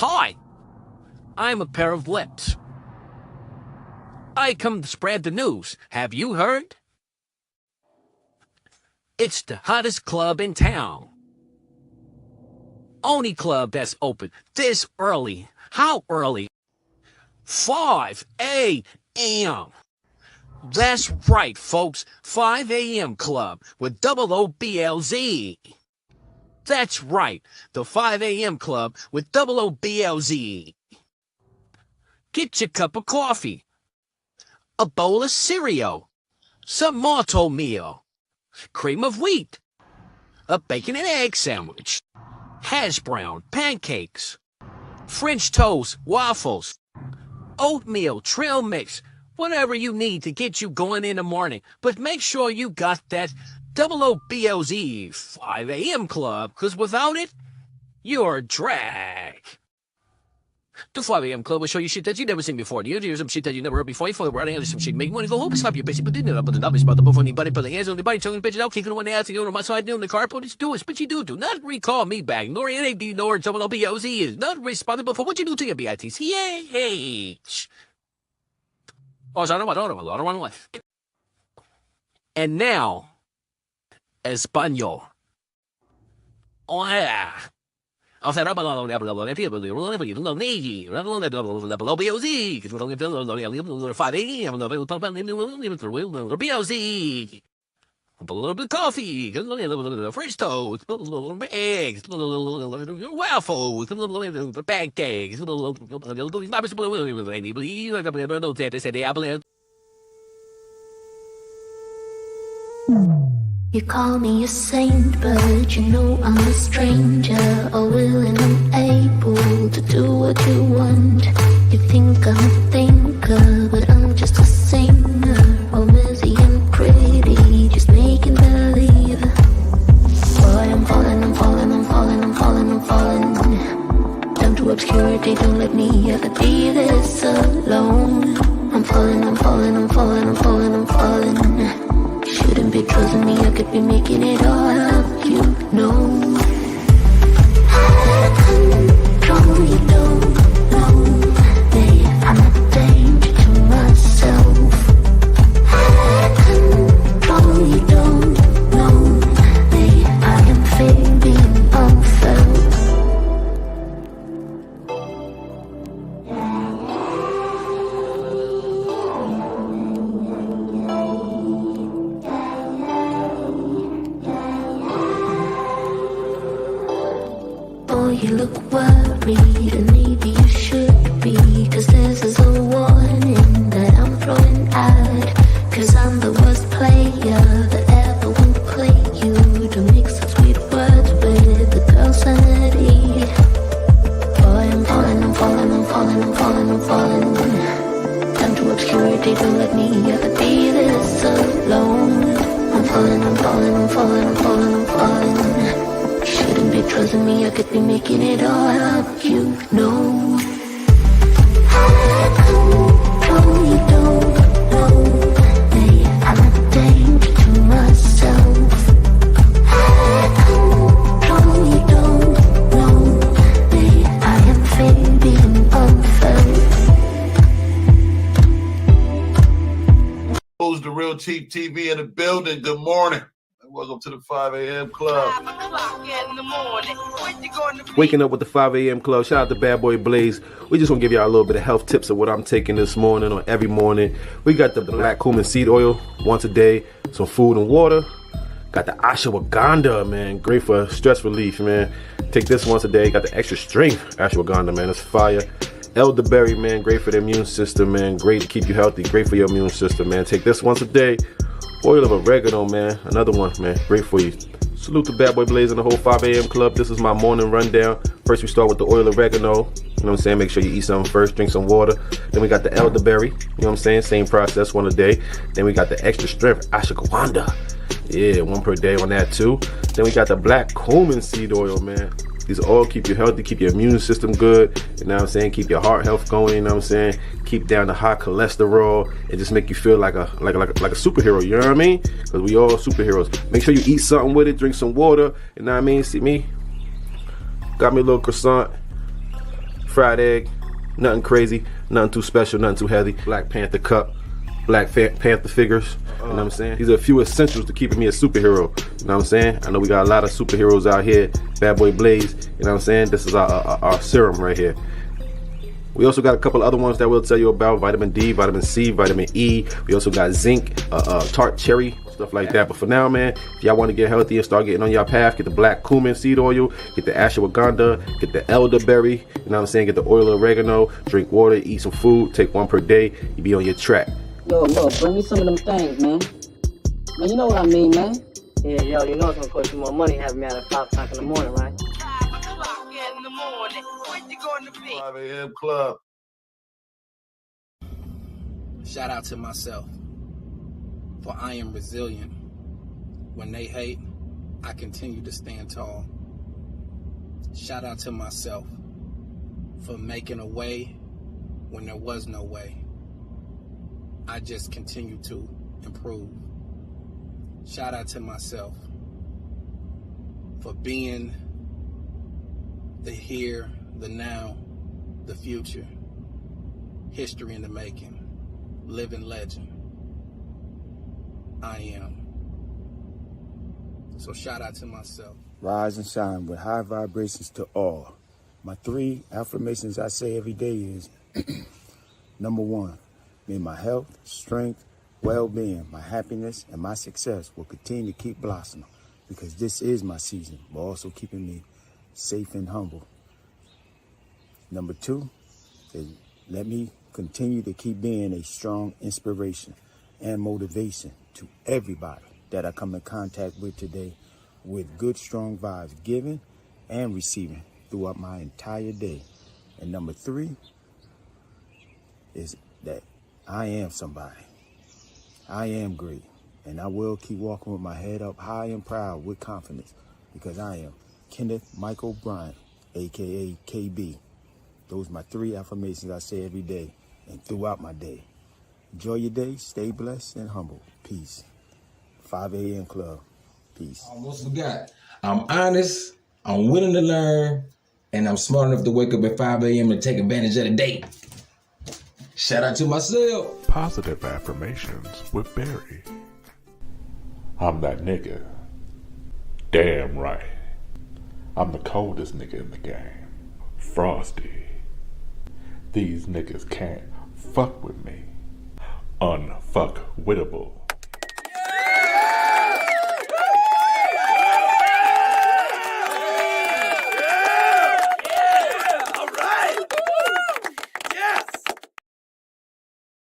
Hi, I'm a pair of lips. I come to spread the news. Have you heard? It's the hottest club in town. Only club that's open this early. How early? 5 a.m. That's right, folks. 5 a.m. club with double OBLZ. That's right, the 5 a.m. club with double OBLZ. Get your cup of coffee, a bowl of cereal, some malto meal, cream of wheat, a bacon and egg sandwich, hash brown pancakes, French toast, waffles, oatmeal, trail mix, whatever you need to get you going in the morning. But make sure you got that double OBLZ 5 a.m. club, because without it, you're a drag. The 5 a.m. club will show you shit that you never seen before. You do some shit that you never heard before. You fall right into some shit. Make money, go home and slap your bitch. But then up with the numbers about the before anybody put their hands on the body, telling the bitches out, kicking one ass, and on my side, doing the carpet. It's do it. But you do not recall me back. Nor NAD, nor double OBLZ is not responsible for what you do to your BITCH. Oh, so I don't want life. And now, Espanol. Oh, yeah. I'll say, a little bit of coffee, a little French toast, a little eggs, a little waffles, a little pancakes, a little You call me a saint, but you know I'm a stranger, all willing and able to do what you want. You think I'm a thinker, but I'm just a singer, all messy and pretty, just making believe. Boy, I'm falling, I'm falling, I'm falling, I'm falling, I'm falling down to obscurity. Don't let me ever be this alone. I'm falling, I'm falling, I'm falling, I'm falling, I'm falling. Shouldn't be trusting me, I could be making it all up, you know. I control, you don't know me. I'm a danger to myself. I control, you don't know me. I am fading unfelt. You look worried, and maybe you should be, cause this is a warning that I'm throwing out. Cause I'm the worst player that ever won't play you, to mix up sweet words with the girl's sanity. Boy, I'm falling, I'm falling, I'm falling, I'm falling, I'm falling down to obscurity. Don't let me ever be this alone. I'm falling, I'm falling, I'm falling, I'm falling, I'm falling. Shouldn't be trusting me, I could be making it all up, you know. I control, you don't know me. I'm a danger to myself. I control, you don't know me. I am fading unfelt. Who's the Real Chief TV in the building? Good morning. Welcome to the 5 a.m. club. 5 o'clock in the morning. When you gonna be? Waking up with the 5 a.m. club. Shout out to Bad Boy Blaze. We just want to give y'all a little bit of health tips of what I'm taking this morning or every morning. We got the black cumin seed oil once a day, some food and water. Got the ashwagandha, man. Great for stress relief, man. Take this once a day. Got the extra strength ashwagandha, man. It's fire. Elderberry, man. Great for the immune system, man. Great to keep you healthy. Great for your immune system, man. Take this once a day. Oil of oregano, man. Another one, man. Great for you. Salute to Bad Boy Blaze and the whole 5 a.m. club. This is my morning rundown. First, we start with the oil of oregano. You know what I'm saying? Make sure you eat something first. Drink some water. Then we got the elderberry. You know what I'm saying? Same process, one a day. Then we got the extra strength ashwagandha. Yeah, one per day on that too. Then we got the black cumin seed oil, man. These all keep you healthy, keep your immune system good, you know what I'm saying? Keep your heart health going, you know what I'm saying? Keep down the high cholesterol and just make you feel like a superhero, you know what I mean? Because we all superheroes. Make sure you eat something with it, drink some water, you know what I mean? See me? Got me a little croissant, fried egg, nothing crazy, nothing too special, nothing too heavy. Black Panther cup, Black Panther figures. You know what I'm saying? These are a few essentials to keeping me a superhero. You know what I'm saying? I know we got a lot of superheroes out here. Bad Boy Blaze. You know what I'm saying? This is our serum right here. We also got a couple other ones that we'll tell you about. Vitamin D, vitamin C, vitamin E. We also got zinc, tart cherry, stuff like that. But for now, man, if y'all want to get healthy and start getting on your path, get the black cumin seed oil, get the ashwagandha, get the elderberry, you know what I'm saying? Get the oil of oregano, drink water, eat some food, take one per day. You be on your track. Yo, bring me some of them things, man. Man, you know what I mean, man. Yeah, yo, you know it's gonna cost you more money having me out at 5 o'clock in the morning, right? 5 o'clock in the morning. When you going to be? 5 a.m. club. Shout out to myself, for I am resilient. When they hate, I continue to stand tall. Shout out to myself for making a way when there was no way. I just continue to improve. Shout out to myself for being the here, the now, the future, history in the making, living legend. I am. So shout out to myself. Rise and shine with high vibrations to all. My 3 affirmations I say every day is, number 1, may my health, strength, well-being, my happiness, and my success will continue to keep blossoming, because this is my season, but also keeping me safe and humble. Number 2 is let me continue to keep being a strong inspiration and motivation to everybody that I come in contact with today, with good, strong vibes given and receiving throughout my entire day. And number 3 is that I am somebody. I am great. And I will keep walking with my head up high and proud with confidence, because I am Kenneth Michael Bryant, aka KB. Those are my 3 affirmations I say every day and throughout my day. Enjoy your day, stay blessed and humble. Peace. 5 a.m. Club. Peace. I almost forgot. I'm honest, I'm willing to learn, and I'm smart enough to wake up at 5 a.m. and take advantage of the day. Shout out to myself. Positive affirmations with Barry. I'm that nigga. Damn right. I'm the coldest nigga in the game. Frosty. These niggas can't fuck with me. Unfuckwittable.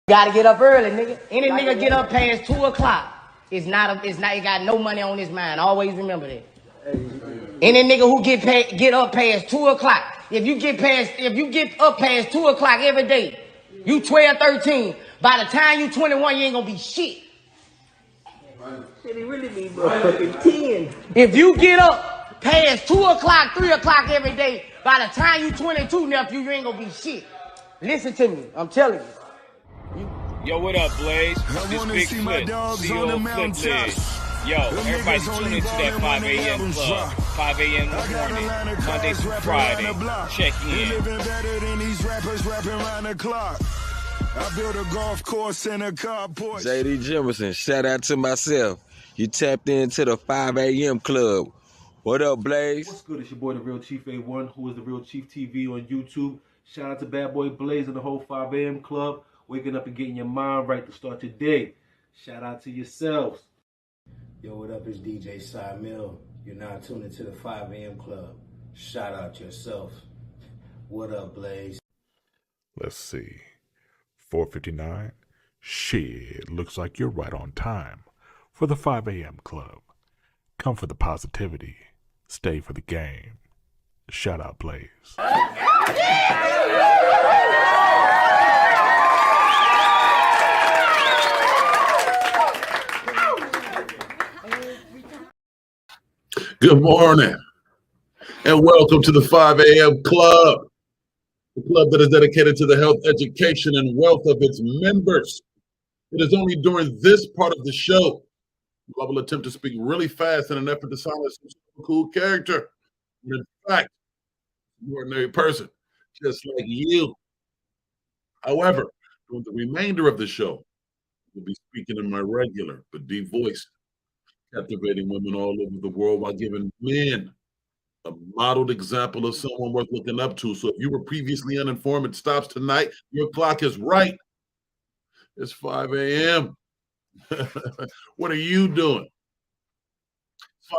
Gotta get up early, nigga. Any nigga get up past 2 o'clock, it got no money on his mind. Always remember that. Any nigga who get up past 2 o'clock, if you get up past 2 o'clock every day, you 12, 13, by the time you 21, you ain't gonna be shit. Shit, he really need fucking 10. If you get up past 2 o'clock, 3 o'clock every day, by the time you 22, nephew, you ain't gonna be shit. Listen to me, I'm telling you. Yo, what up, Blaze? This Big Flip, CEO of Flip Leg. Yo, everybody tune into that 5 a.m. club. 5 a.m. in the morning, Monday through Friday. Check in. I built a golf course and a carport. JD Jimerson, shout out to myself. You tapped into the 5 a.m. club. What up, Blaze? What's good? It's your boy, The Real Chief A1, who is The Real Chief TV on YouTube. Shout out to Bad Boy Blaze and the whole 5 a.m. club. Waking up and getting your mind right to start your day. Shout out to yourselves. Yo, what up? It's DJ Cy Mill. You're now tuned into the 5 a.m. club. Shout out yourself. What up, Blaze? Let's see. 4:59. Shit, looks like you're right on time for the 5 a.m. club. Come for the positivity. Stay for the game. Shout out, Blaze. Good morning, and welcome to the 5 a.m. club, the club that is dedicated to the health, education, and wealth of its members. It is only during this part of the show I will attempt to speak really fast in an effort to sound like some cool character. In fact, an ordinary person. just like you. However, during the remainder of the show, we'll be speaking in my regular but deep voice, captivating women all over the world while giving men a modeled example of someone worth looking up to. So if you were previously uninformed, it stops tonight. Your clock is right. It's 5 a.m. What are you doing?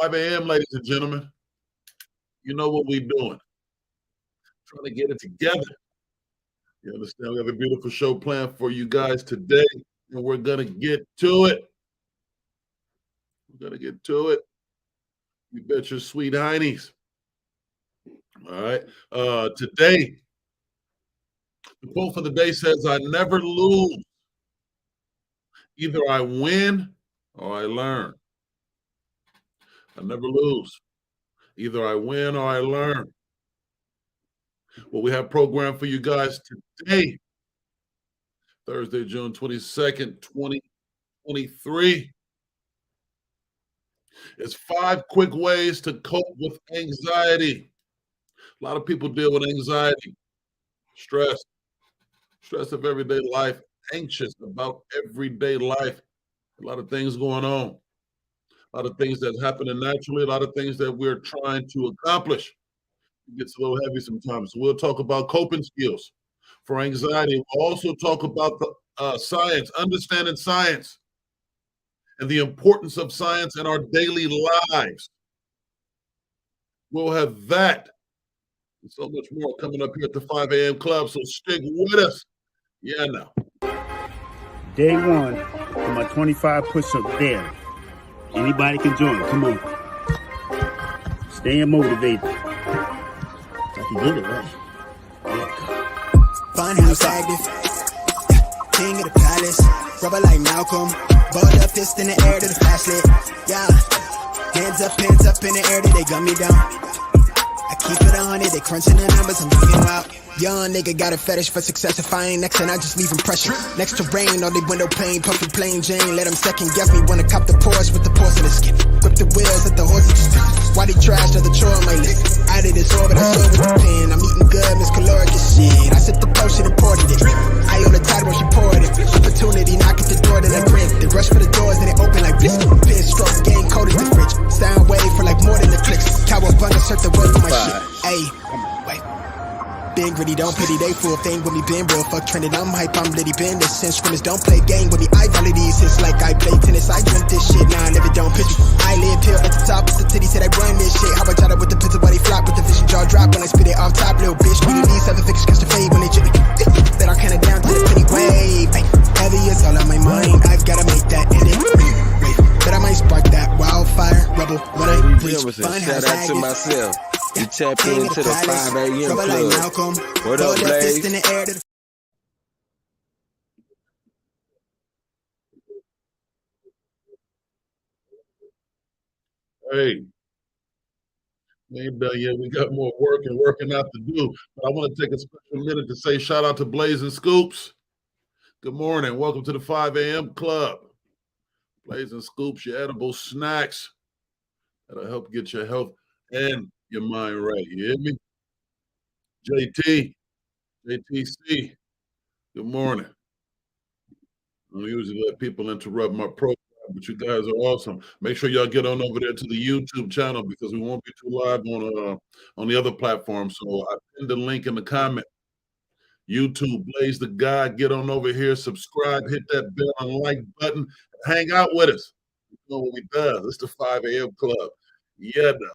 5 a.m., ladies and gentlemen. You know what we're doing. Trying to get it together. You understand? We have a beautiful show planned for you guys today, and we're going to get to it. We're going to get to it. You bet your sweet heinies. All right. Today, the quote for the day says, I never lose. Either I win or I learn. I never lose. Either I win or I learn. What we have programmed for you guys today, Thursday, June 22nd, 2023, is 5 quick ways to cope with anxiety. A lot of people deal with anxiety, stress of everyday life, anxious about everyday life. A lot of things going on, a lot of things that's happening naturally, a lot of things that we're trying to accomplish. It gets a little heavy sometimes. So we'll talk about coping skills for anxiety. We'll also talk about the science, understanding science, and the importance of science in our daily lives. We'll have that and so much more coming up here at the 5 a.m. Club, so stick with us. Yeah, now. Day 1 of my 25 push-up daily. Anybody can join. Come on. Staying motivated. I can get it, right? Funhouse active. King of the palace. Rubber like Malcolm. Balled up, fist in the air to the flashlight. Yeah. Hands up in the air till they gun me down. I keep it 100, they crunching the numbers, I'm being out. Young nigga got a fetish for success. If I ain't next, and I just leave impression. Next to rain, all they window pane, puffy plain Jane. Let them second guess me, wanna cop the Porsche with the porcelain skin. Grip the wheels, let the horses just why they trash, another chore on my list. Out of this orbit, I saw with the pen. I'm eating good, Miss Caloric shit. I sipped the potion and poured it. I on the tide when she poured it. Opportunity, knock at the door, then I grin. They rush for the doors, and they open like bliss. Pin stroke, game coated the fridge. Sound wave for like more than the clicks. Cowabunga, search the word for my shit. Ayy. Been gritty, don't pity, they full thing with me, been real, fuck trending, I'm hype, I'm litty, been this since scrimmage, don't play game with me, I valid these, it's like I play tennis, I drink this shit, now I live it, don't pitch it, I live here at the top, with the titty, said I run this shit, how I try to with the pistol, body flop, with the vision jaw drop, when I spit it off top, little bitch, we need 7 figures, catch the fade when they chip me, that I count it down to the penny wave, heavy is all on my mind, I've gotta make that edit, but I might spark that wildfire, rebel, when I reach, shout out to myself. You tapped into the 5 a.m. Club. What up, Blaze? Hey, we ain't done yet. We got more work and working out to do. But I want to take a special minute to say shout out to Blazing Scoops. Good morning. Welcome to the 5 a.m. Club. Blazing Scoops, your edible snacks that'll help get your health and your mind right. You hear me? JTC, good morning. I don't usually let people interrupt my program, but you guys are awesome. Make sure y'all get on over there to the YouTube channel because we won't be too live on the other platforms. So I pinned the link in the comment. YouTube, Blaze the Guy. Get on over here, subscribe, hit that bell and like button, hang out with us. You know what we do. It's the 5 a.m. Club. Yeah, no.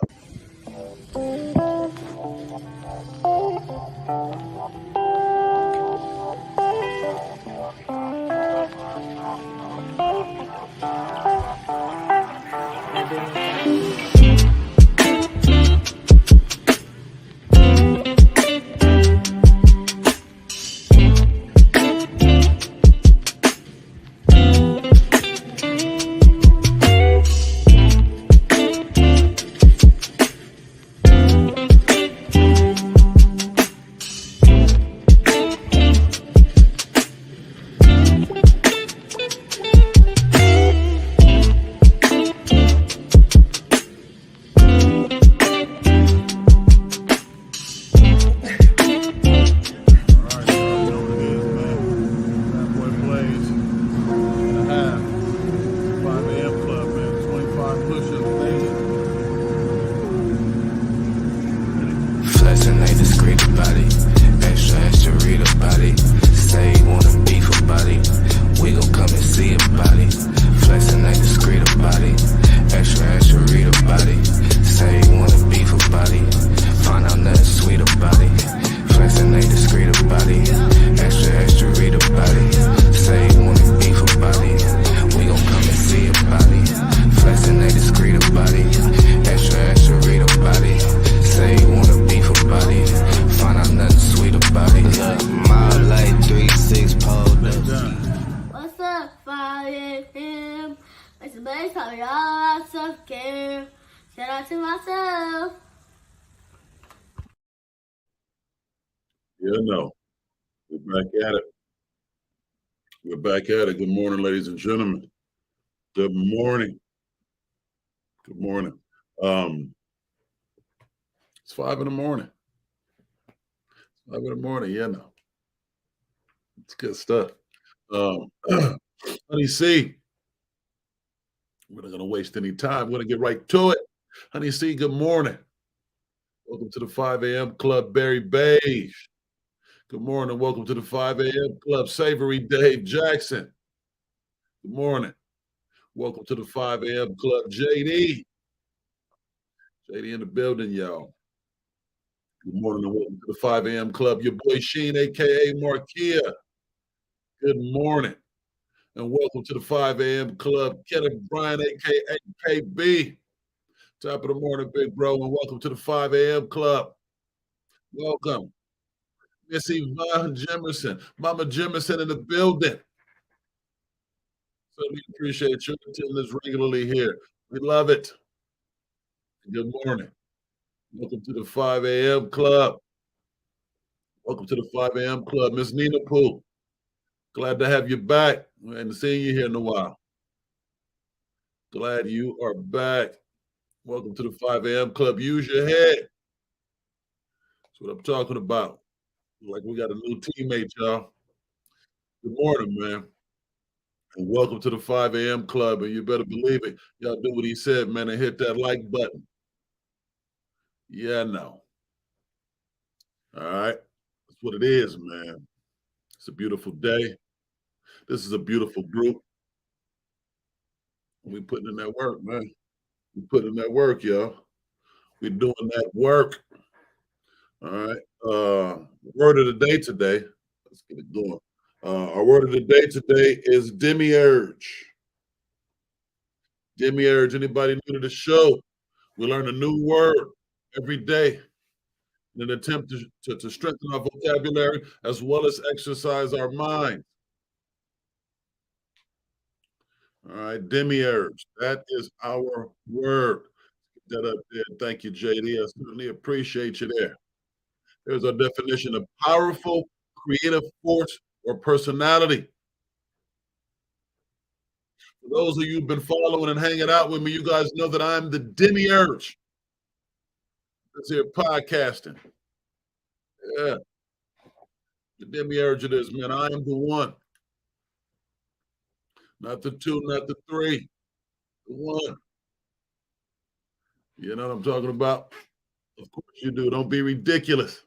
Flexing ain't discreet about it. Extra, extra read about it. Say you wanna beef about it. We gon' come and see about it. Flexing ain't discreet about it. Extra, extra read about it. Say you wanna beef about it. Find out nothing sweet about it. Flexing ain't discreet about it. Extra, extra read about it. Say you wanna beef about it. We gon' come and see about it. Flexing ain't discreet about it. Extra, extra read about it. Say you wanna beef about it. Find out nothing sweet about it. Mile like 3-6 pulled up. What's up, 5 a.m.? It's the best time, y'all. I suck care. Shout out to myself. Yeah, no. We're back at it. We're back at it. Good morning, ladies and gentlemen. Good morning. Good morning. It's 5 in the morning. 5 in the morning. Yeah, no. It's good stuff. Honey C. We're not going to waste any time. We're going to get right to it. Honey C, good morning. Welcome to the 5 a.m. Club, Barry Beige. Good morning. Welcome to the 5 a.m. Club, Savory Dave Jackson. Good morning. Welcome to the 5 a.m. Club, JD. JD in the building, y'all. Good morning and welcome to the 5 a.m. Club, your boy Sheen, a.k.a. Markia. Good morning. And welcome to the 5 a.m. Club, Kenneth Bryan, a.k.a. KB. Top of the morning, big bro, and welcome to the 5 a.m. Club. Welcome. Miss Yvonne Jimerson, Mama Jimerson in the building. So we appreciate your attendance regularly here. We love it. Good morning. Welcome to the 5 a.m. Club. Welcome to the 5 a.m. Club, Miss Nina Pooh. Glad to have you back. We haven't seen you here in a while. Glad you are back. Welcome to the 5 a.m. Club. Use your head. That's what I'm talking about. Like we got a new teammate, y'all. Good morning, man. And welcome to the 5 a.m. Club. And you better believe it. Y'all do what he said, man, and hit that like button. Yeah, no. All right. That's what it is, man. It's a beautiful day. This is a beautiful group. We putting in that work, man. We putting in that work, y'all. We doing that work. All right. Word of the day today. Let's get it going. Our word of the day today is demiurge. Demiurge. Anybody new to the show? We learn a new word every day in an attempt to strengthen our vocabulary as well as exercise our mind. All right, demiurge. That is our word. Get that up there. Thank you, JD. I certainly appreciate you there. There's our definition of powerful, creative force or personality. For those of you who've been following and hanging out with me, you guys know that I'm the demiurge. That's here podcasting. Yeah. The demiurge it is, man. I am the one. Not the two, not the three. The one. You know what I'm talking about? Of course you do. Don't be ridiculous.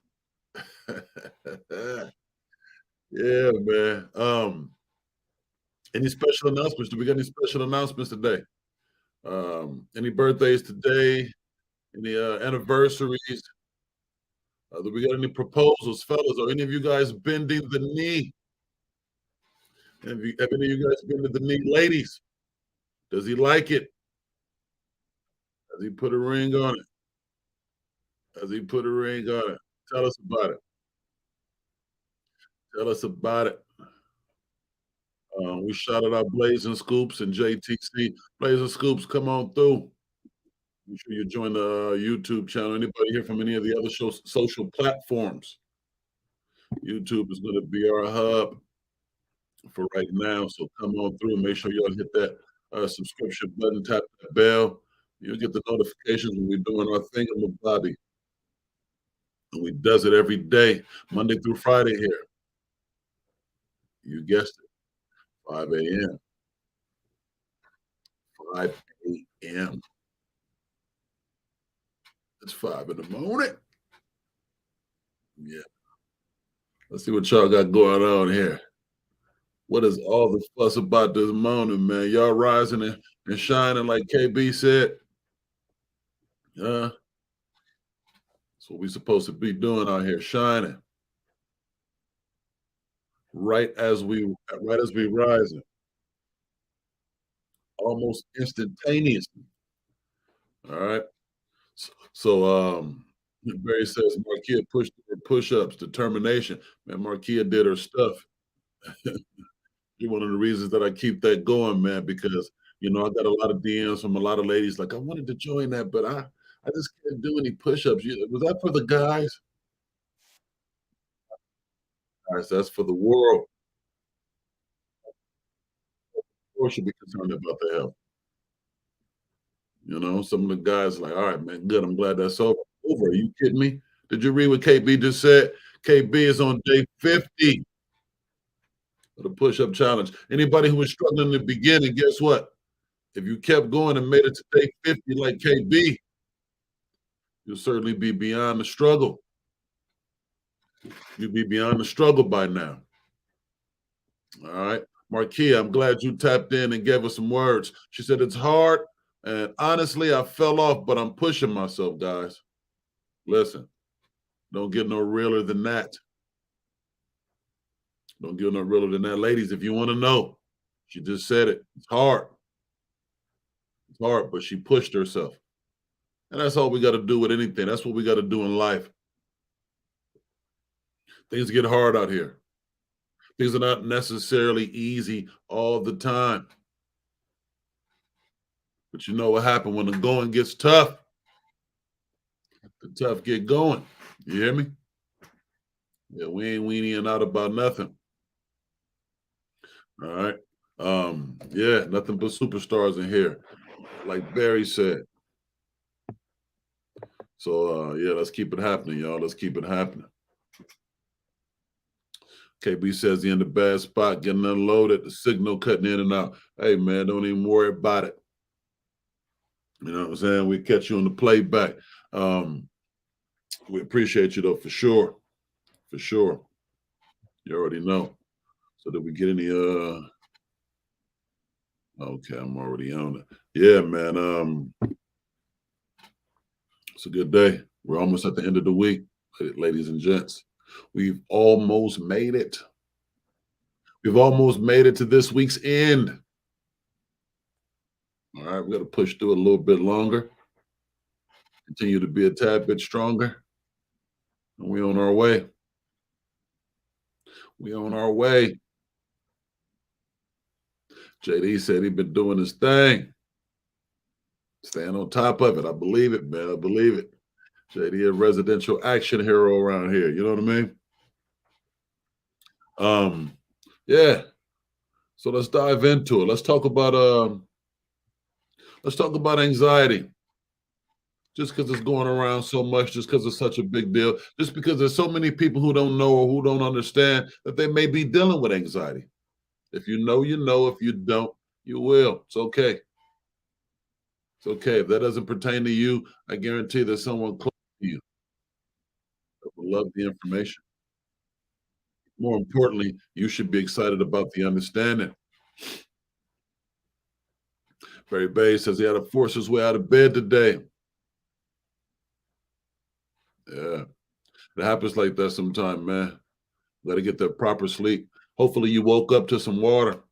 Yeah, man. Any special announcements? Do we got any special announcements today? Any birthdays today? Any anniversaries? Do we got any proposals, fellas? Are any of you guys bending the knee? Have any of you guys bended the knee, ladies? Does he like it? Has he put a ring on it? Has he put a ring on it? Tell us about it. Tell us about it. We shouted out Blazing Scoops and JTC. Blazing Scoops, come on through. Make sure you join the YouTube channel. Anybody here from any of the other social platforms? YouTube is going to be our hub for right now. So come on through. Make sure y'all hit that subscription button, tap that bell. You'll get the notifications when we're doing our thing in the body. And we does it every day, Monday through Friday here. You guessed it, 5 a.m. 5 a.m. It's 5 in the morning. Yeah. Let's see what y'all got going on here. What is all the fuss about this morning, man? Y'all rising and shining like KB said? That's what we supposed to be doing out here, shining. Right as we rising. Almost instantaneously. All right. So Barry says Markia pushed her push-ups, determination. Man, Markia did her stuff. You're one of the reasons that I keep that going, man, because I got a lot of DMs from a lot of ladies like, I wanted to join that, but I just can't do any push-ups. Was that for the guys? Guys, that's for the world. Of course, should be concerned about their health. Some of the guys are like, all right, man, good. I'm glad that's over. Are you kidding me? Did you read what KB just said? KB is on day 50 of the push-up challenge. Anybody who was struggling in the beginning, guess what? If you kept going and made it to day 50 like KB, you'll certainly be beyond the struggle. You'll be beyond the struggle by now. All right. Markia, I'm glad you tapped in and gave us some words. She said it's hard, and honestly, I fell off, but I'm pushing myself, guys. Listen, don't get no realer than that. Don't get no realer than that. Ladies, if you want to know, she just said it. It's hard. It's hard, but she pushed herself. And that's all we got to do with anything. That's what we got to do in life. Things get hard out here. Things are not necessarily easy all the time. But you know what happens when the going gets tough? The tough get going. You hear me? Yeah, we ain't weaning out about nothing. All right. Yeah, nothing but superstars in here, like Barry said. So yeah, let's keep it happening, y'all. Let's keep it happening. KB says he in the bad spot, getting unloaded, the signal cutting in and out. Hey man, don't even worry about it. You know what I'm saying? We catch you on the playback. We appreciate you though, for sure. For sure. You already know. So did we get any okay, I'm already on it. Yeah, man. It's a good day. We're almost at the end of the week, ladies and gents. We've almost made it. We've almost made it to this week's end. All right, we got to push through a little bit longer. Continue to be a tad bit stronger. And we're on our way. We on our way. JD said he'd been doing his thing. Staying on top of it. I believe it, man. I believe it. JD, a residential action hero around here. You know what I mean? Yeah. So let's dive into it. Let's talk about anxiety. Just because it's going around so much, just because it's such a big deal, just because there's so many people who don't know or who don't understand that they may be dealing with anxiety. If you know, you know. If you don't, you will. It's okay. It's okay. If that doesn't pertain to you, I guarantee there's someone close to you that will love the information. More importantly, you should be excited about the understanding. Barry Bay says he had to force his way out of bed today. Yeah. It happens like that sometime, man. Got to get that proper sleep. Hopefully you woke up to some water.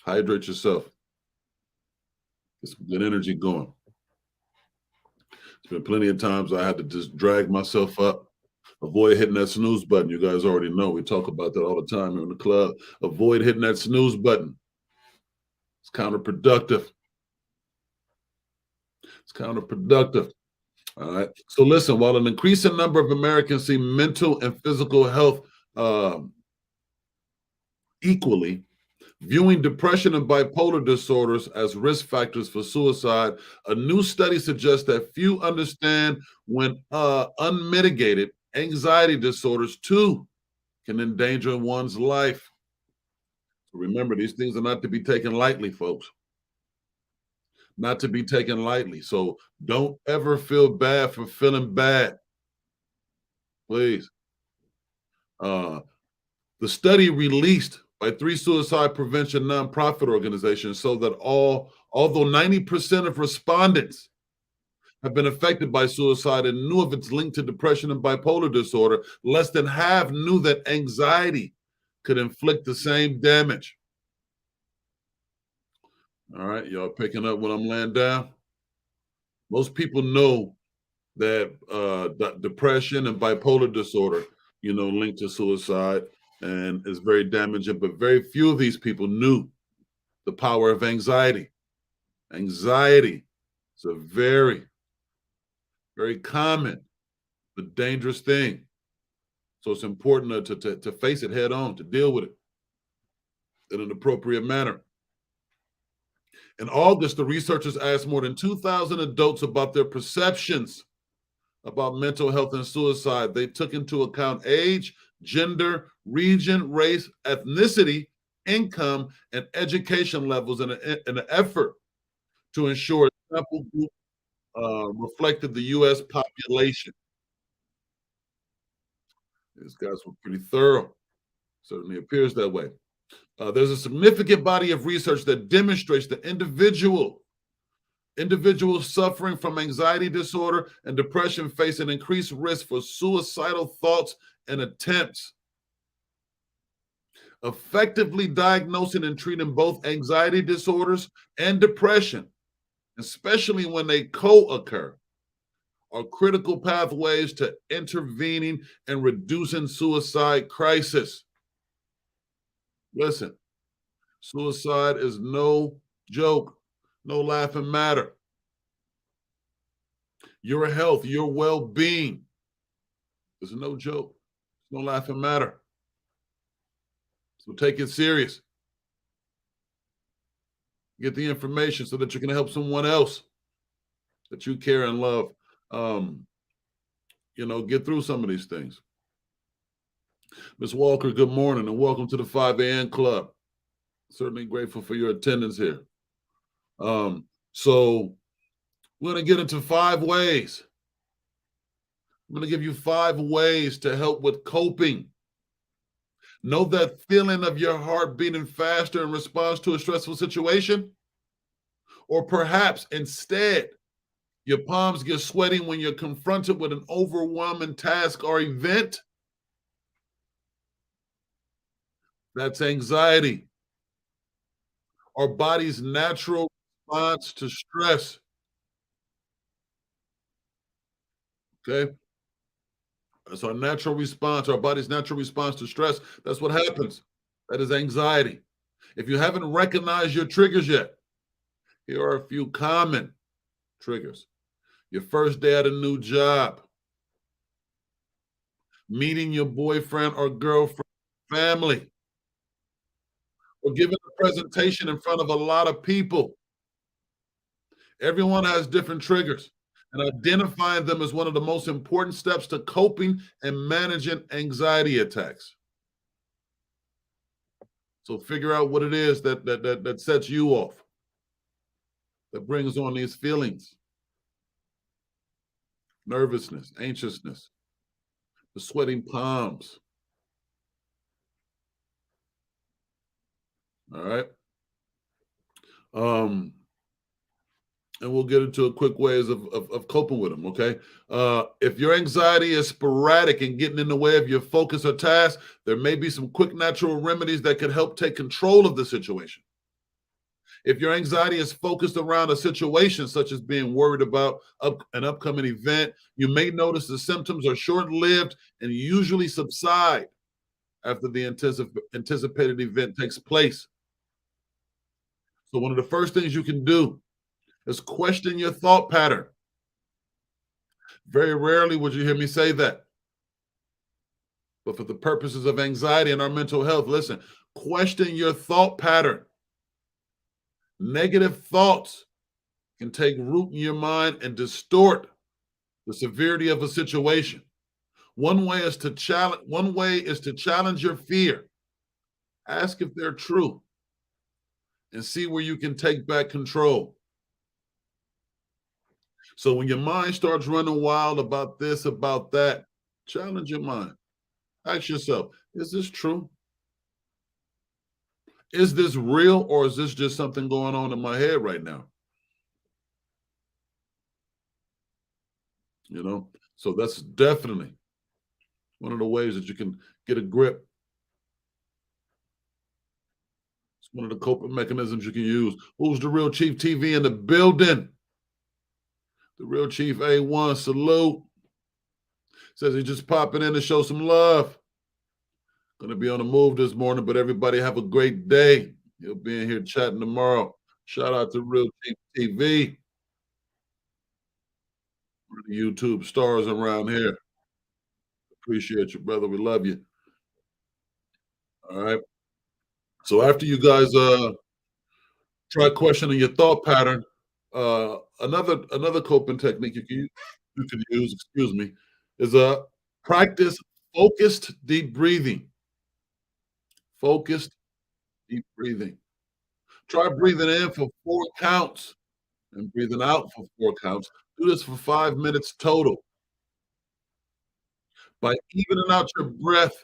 Hydrate yourself. Get some good energy going. There's been plenty of times I had to just drag myself up. Avoid hitting that snooze button. You guys already know. We talk about that all the time here in the club. Avoid hitting that snooze button. It's counterproductive. It's counterproductive. All right. So listen, while an increasing number of Americans see mental and physical health equally, viewing depression and bipolar disorders as risk factors for suicide, a new study suggests that few understand when unmitigated anxiety disorders too can endanger one's life. So remember, these things are not to be taken lightly, folks. Not to be taken lightly. So don't ever feel bad for feeling bad. Please, The study released by 3 suicide prevention nonprofit organizations so that although 90% of respondents have been affected by suicide and knew of its link to depression and bipolar disorder, less than half knew that anxiety could inflict the same damage. All right, y'all picking up what I'm laying down? Most people know that depression and bipolar disorder, linked to suicide and is very damaging, but very few of these people knew the power of anxiety. Anxiety is a very, very common but dangerous thing. So it's important to face it head on, to deal with it in an appropriate manner. In August, the researchers asked more than 2,000 adults about their perceptions about mental health and suicide. They took into account age, gender, region, race, ethnicity, income, and education levels in an effort to ensure a sample group reflected the U.S. population. These guys were pretty thorough. Certainly appears that way. There's a significant body of research that demonstrates that individuals suffering from anxiety disorder and depression face an increased risk for suicidal thoughts and attempts. Effectively diagnosing and treating both anxiety disorders and depression, especially when they co-occur, are critical pathways to intervening and reducing suicide crisis. Listen, suicide is no joke, no laughing matter. Your health, your well-being is no joke, no laughing matter. So take it serious. Get the information so that you can help someone else that you care and love. Get through some of these things. Ms. Walker, good morning and welcome to the 5 a.m. Club. Certainly grateful for your attendance here. So we're going to get into 5 ways. I'm going to give you 5 ways to help with coping. Know that feeling of your heart beating faster in response to a stressful situation? Or perhaps instead, your palms get sweaty when you're confronted with an overwhelming task or event? That's anxiety. Our body's natural response to stress. Okay? That's our natural response, our body's natural response to stress. That's what happens. That is anxiety. If you haven't recognized your triggers yet, here are a few common triggers. Your first day at a new job, meeting your boyfriend or girlfriend, family, or giving a presentation in front of a lot of people. Everyone has different triggers, and identifying them is one of the most important steps to coping and managing anxiety attacks. So figure out what it is that sets you off, that brings on these feelings. Nervousness, anxiousness, the sweating palms. All right. And we'll get into a quick ways of coping with them, okay? If your anxiety is sporadic and getting in the way of your focus or task, there may be some quick natural remedies that could help take control of the situation. If your anxiety is focused around a situation, such as being worried about an upcoming event, you may notice the symptoms are short-lived and usually subside after the anticipated event takes place. So one of the first things you can do is question your thought pattern. Very rarely would you hear me say that. But for the purposes of anxiety and our mental health, listen, question your thought pattern. Negative thoughts can take root in your mind and distort the severity of a situation. One way is to challenge your fear. Ask if they're true and see where you can take back control. So when your mind starts running wild about this, about that, challenge your mind. Ask yourself, is this true? Is this real, or is this just something going on in my head right now? You know, so that's definitely one of the ways that you can get a grip. It's one of the coping mechanisms you can use. Who's the Real Chief TV in the building? The Real Chief A1, salute. Says he's just popping in to show some love. Gonna be on the move this morning, but everybody have a great day. He'll be in here chatting tomorrow. Shout out to Real Chief TV. One of the YouTube stars around here. Appreciate you, brother. We love you. All right. So after you guys try questioning your thought pattern, another coping technique you can use, excuse me, is practice focused deep breathing. Focused deep breathing. Try breathing in for 4 counts and breathing out for 4 counts. Do this for 5 minutes total. By evening out your breath,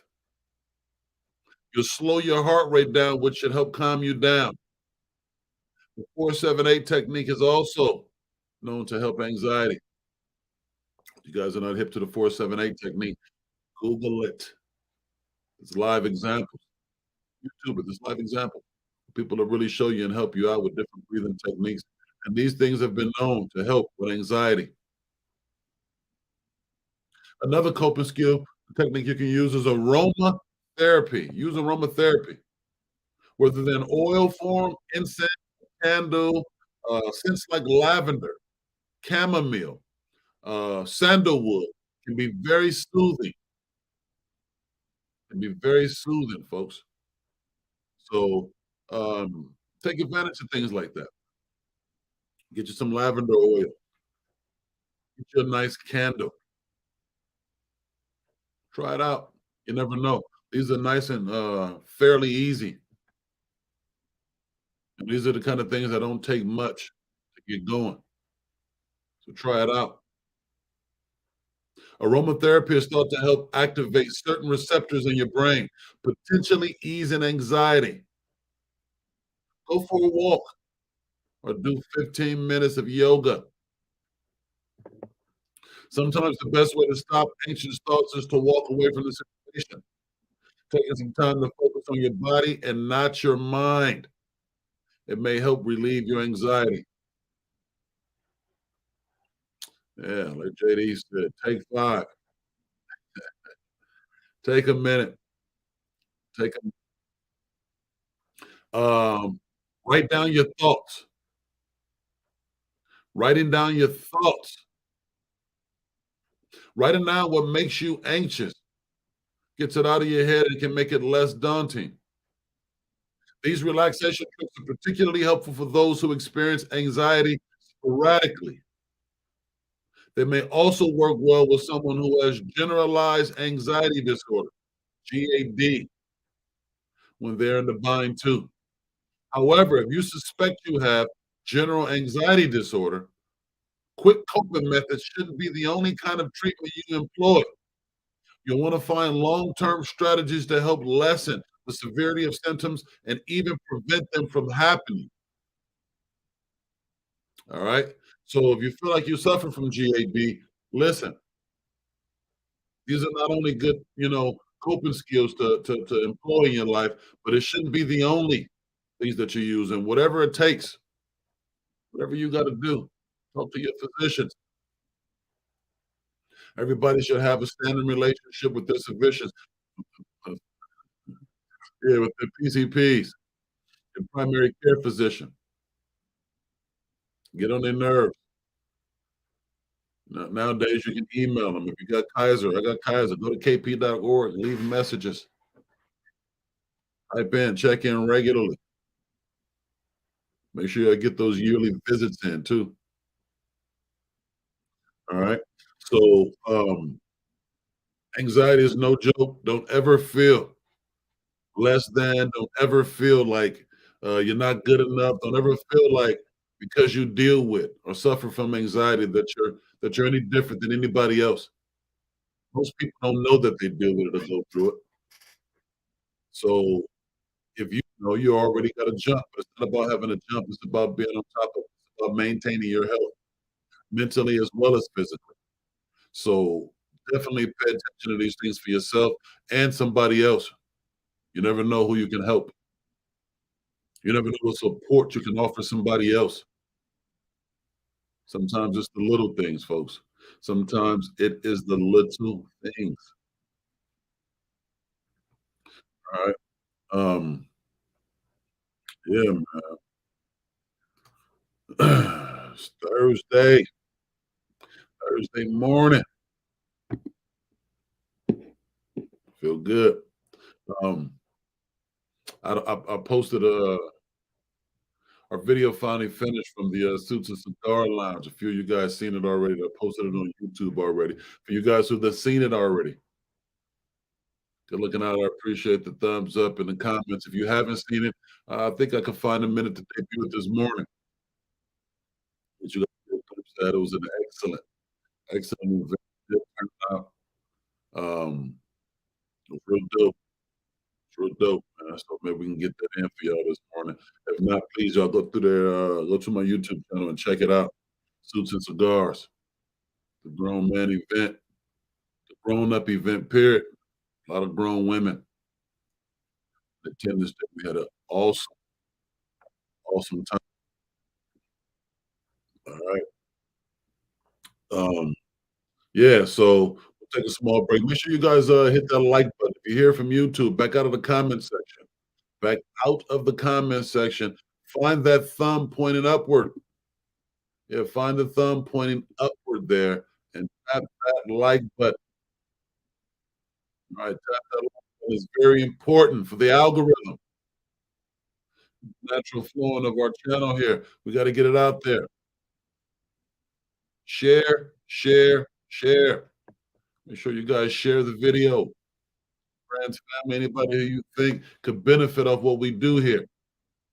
you'll slow your heart rate down, which should help calm you down. The 4-7-8 technique is also known to help anxiety. If you guys are not hip to the 4-7-8 technique, Google it. It's live examples. YouTube it. It's live example. People will really show you and help you out with different breathing techniques. And these things have been known to help with anxiety. Another coping skill technique you can use is aromatherapy. Use aromatherapy. Whether they're in oil form, incense, candle, scents like lavender, chamomile, sandalwood can be very soothing. Can be very soothing, folks. So take advantage of things like that. Get you some lavender oil. Get you a nice candle. Try it out. You never know. These are nice and fairly easy. And these are the kind of things that don't take much to get going. So try it out. Aromatherapy is thought to help activate certain receptors in your brain, potentially easing anxiety. Go for a walk or do 15 minutes of yoga. Sometimes the best way to stop anxious thoughts is to walk away from the situation. Taking some time to focus on your body and not your mind. It may help relieve your anxiety. Yeah, like JD said, take 5. Take a minute. Write down your thoughts. Writing down your thoughts. Writing down what makes you anxious. Gets it out of your head and can make it less daunting. These relaxation tricks are particularly helpful for those who experience anxiety sporadically. They may also work well with someone who has generalized anxiety disorder, GAD, when they're in the bind too. However, if you suspect you have general anxiety disorder, quick coping methods shouldn't be the only kind of treatment you employ. You'll want to find long-term strategies to help lessen the severity of symptoms and even prevent them from happening. All right? So if you feel like you suffer from GAD, listen. These are not only good, coping skills to employ in your life, but it shouldn't be the only things that you use. And whatever it takes, whatever you got to do, talk to your physicians. Everybody should have a standing relationship with their physicians. Yeah, with their PCPs, your primary care physician. Get on their nerves. Nowadays, you can email them. If you got Kaiser, I got Kaiser. Go to kp.org, leave messages. Type in, check in regularly. Make sure I get those yearly visits in too. All right. So anxiety is no joke. Don't ever feel less than. Don't ever feel like you're not good enough. Don't ever feel like because you deal with or suffer from anxiety that you're any different than anybody else. Most people don't know that they deal with it or go through it. So if you know, you already got to jump. It's not about having a jump. It's about being on top of it. It's about maintaining your health, mentally as well as physically. So definitely pay attention to these things for yourself and somebody else. You never know who you can help. You never know what support you can offer somebody else. Sometimes it's the little things, folks. Sometimes it is the little things. All right. Yeah, man. It's Thursday morning. Feel good. I posted our video finally finished from the Suits and Cigar Lounge. A few of you guys seen it already. I posted it on YouTube already. For you guys who've seen it already, good looking out. I appreciate the thumbs up in the comments. If you haven't seen it, I think I could find a minute to debut it this morning. But you guys, it was an excellent event. It turned out it was real dope. It's real dope, man. So maybe we can get that in for y'all this morning. If not, please y'all go through there, go to my YouTube channel and check it out. Suits and Cigars, the grown man event, the grown up event. Period. A lot of grown women attended this. We had an awesome time. All right. Yeah. So take a small break. Make sure you guys hit that like button. If you hear from YouTube, back out of the comment section. Back out of the comment section. Find that thumb pointing upward. Yeah, find the thumb pointing upward there and tap that like button. All right, tap that like button is very important for the algorithm. Natural flowing of our channel here. We got to get it out there. Share, share, share. Make sure you guys share the video. Friends, family, anybody who you think could benefit off what we do here.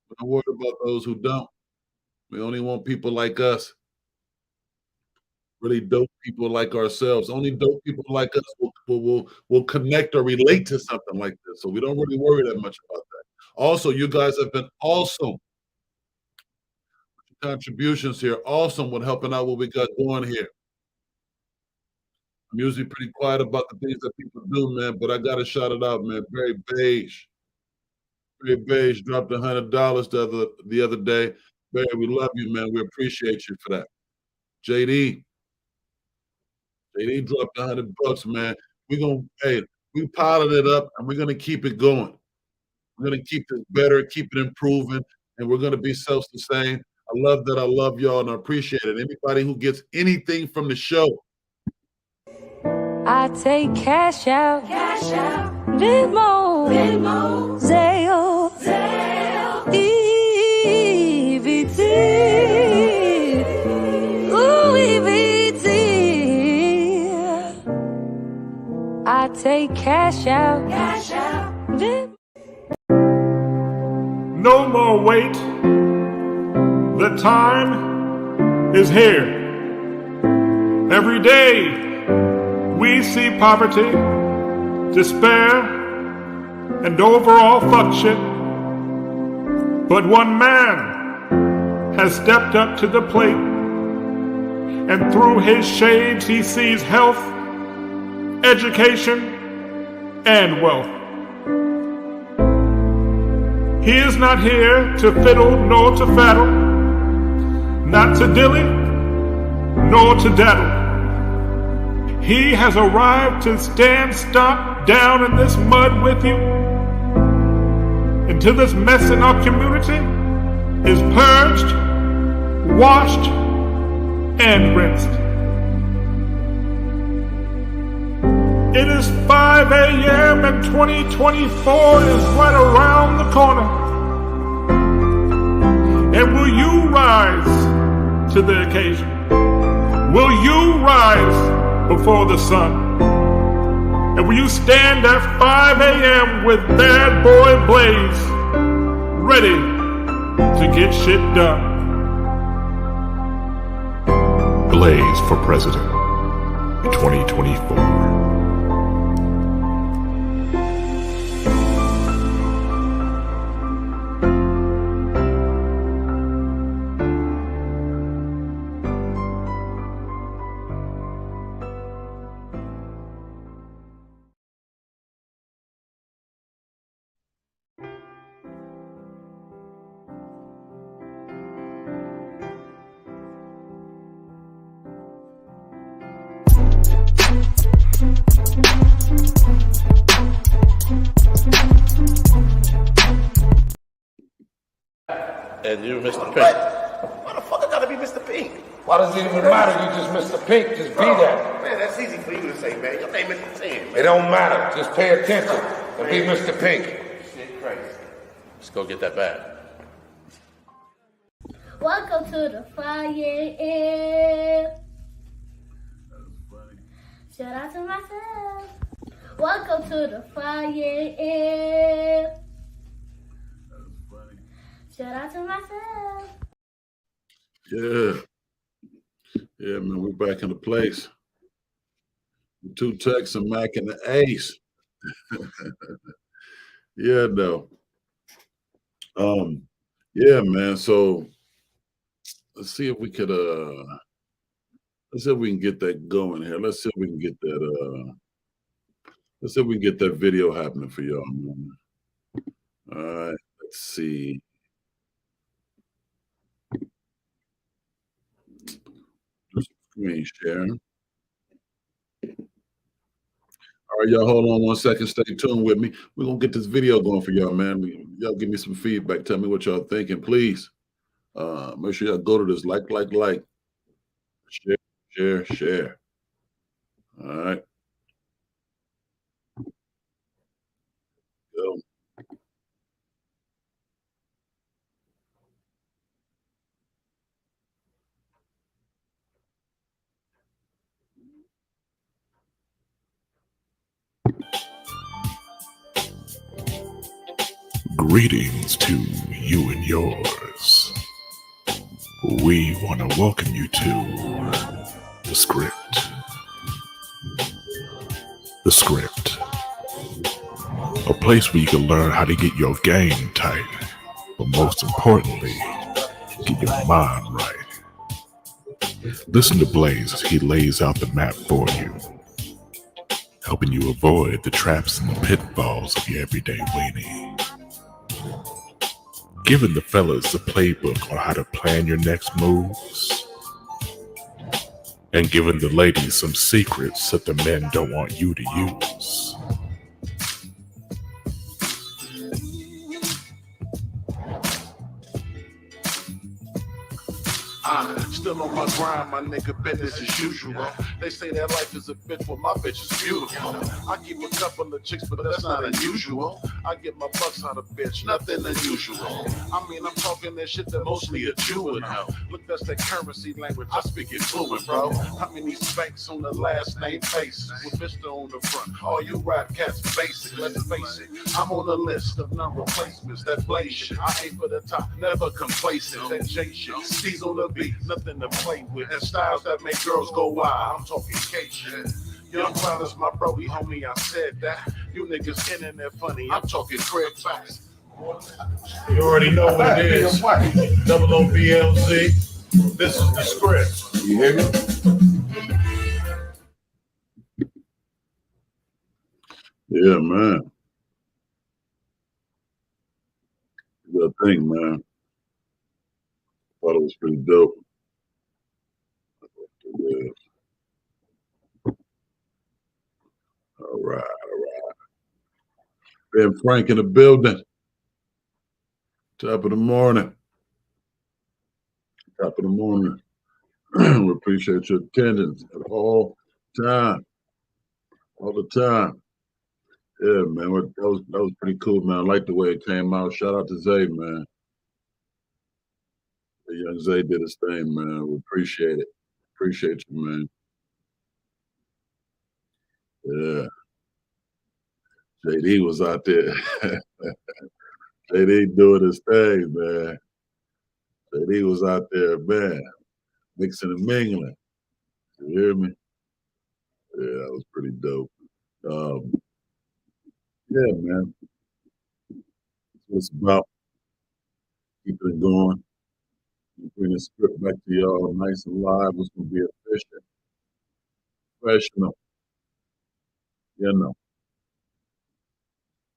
We don't worry about those who don't. We only want people like us. Really dope people like ourselves. Only dope people like us will connect or relate to something like this. So we don't really worry that much about that. Also, you guys have been awesome. Contributions here. Awesome with helping out what we got going here. I'm usually pretty quiet about the things that people do, man, but I got to shout it out, man. Barry Beige. Barry Beige dropped $100 the other day. Barry, we love you, man. We appreciate you for that. JD dropped $100, man. We piled it up, and we're gonna keep it going. We're gonna keep it better, keep it improving, and we're gonna be self-sustained. I love that. I love y'all, and I appreciate it. Anybody who gets anything from the show, I take cash out, Venmo, Zelle, EBT, EBT. I take cash out, No more wait. The time is here. Every day we see poverty, despair, and overall fuck shit. But one man has stepped up to the plate, and through his shades he sees health, education, and wealth. He is not here to fiddle nor to faddle, not to dilly nor to daddle. He has arrived to stand stock down in this mud with you, until this mess in our community is purged, washed, and rinsed. It is 5 a.m. and 2024 is right around the corner. And will you rise to the occasion? Will you rise before the sun? And will you stand at 5 a.m. with Bad Boy Blaze, ready to get shit done? Blaze for president in 2024. And you're Mr. Pink. Why the fuck I gotta be Mr. Pink? Why does it even matter? You just Mr. Pink. Just be that. Man, that's easy for you to say, man. Your name is Pink. It don't matter. Just pay attention and be Mr. Pink. Shit crazy. Let's go get that bag. Welcome to the 5 a.m. Shout out to myself. Welcome to the 5 a.m. Shout out to myself. Yeah. Yeah, man, we're back in the place. The 2 Techs and Mac and the Ace. Yeah, no. Yeah, man. So let's see if we could let's see if we can get that going here. Let's see if we can get that let's see if we can get that video happening for y'all, man. All right, let's see. Screen sharing. All right, y'all, hold on 1 second. Stay tuned with me. We're going to get this video going for y'all, man. Y'all give me some feedback. Tell me what y'all thinking, please. Make sure y'all go to this like. Share. All right. Go. Greetings to you and yours. We want to welcome you to The Script. The Script. A place where you can learn how to get your game tight, but most importantly, get your mind right. Listen to Blaze as he lays out the map for you, helping you avoid the traps and the pitfalls of your everyday weenie. Giving the fellas a playbook on how to plan your next moves, and giving the ladies some secrets that the men don't want you to use. Still on my grind, my nigga, business as usual. They say that life is a bitch, well my bitch is beautiful. I keep a couple of chicks, but that's not unusual. I get my bucks out of bitch, nothing unusual. I mean, I'm talking that shit that mostly a Jew would know. Look, that's that currency language, I speak it fluent, bro. How many spanks on the last name faces with Mr. on the front? All you rap cats basic, let's face it. I'm on the list of non-replacements, that blaze shit. I aim for the top, never complacent, that J shit. Steez on the beat, nothing to play with. And styles that make girls go wild, I'm talking K shit. Young Clown is my brody, homie, I said that. You niggas internet funny, I'm talking Craig facts. You already know what it is. Double O BLZ. This is The Script. You hear me? Yeah, man. Good thing, man. Thought it was pretty dope. Yeah. All right. Ben Frank in the building. Top of the morning. We appreciate your attendance at all time. All the time. Yeah, man. That was pretty cool, man. I like the way it came out. Shout out to Zay, man. The young Zay did his thing, man. We appreciate it. Appreciate you, man. Yeah. JD was out there. JD doing his thing, man. JD was out there, man, mixing and mingling. You hear me? Yeah, that was pretty dope. Yeah, man. That's what it's about. Keeping it going. Bring the script back to y'all nice and live. It's going to be efficient, professional. Yeah, no.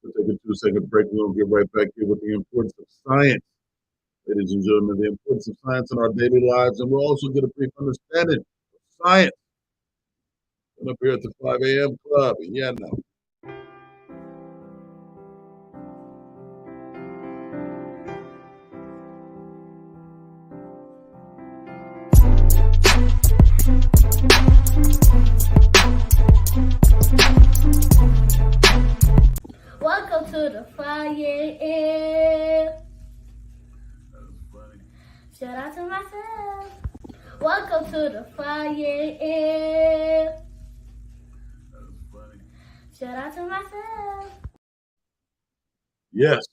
We'll take a 2-second break. We'll get right back here with the importance of science. Ladies and gentlemen, the importance of science in our daily lives, and we'll also get a brief understanding of science. And up here at the 5 a.m. Club. Yeah, no. to the 5 a.m. Shout out to myself. Welcome to the 5 a.m. Shout out to myself. Yes.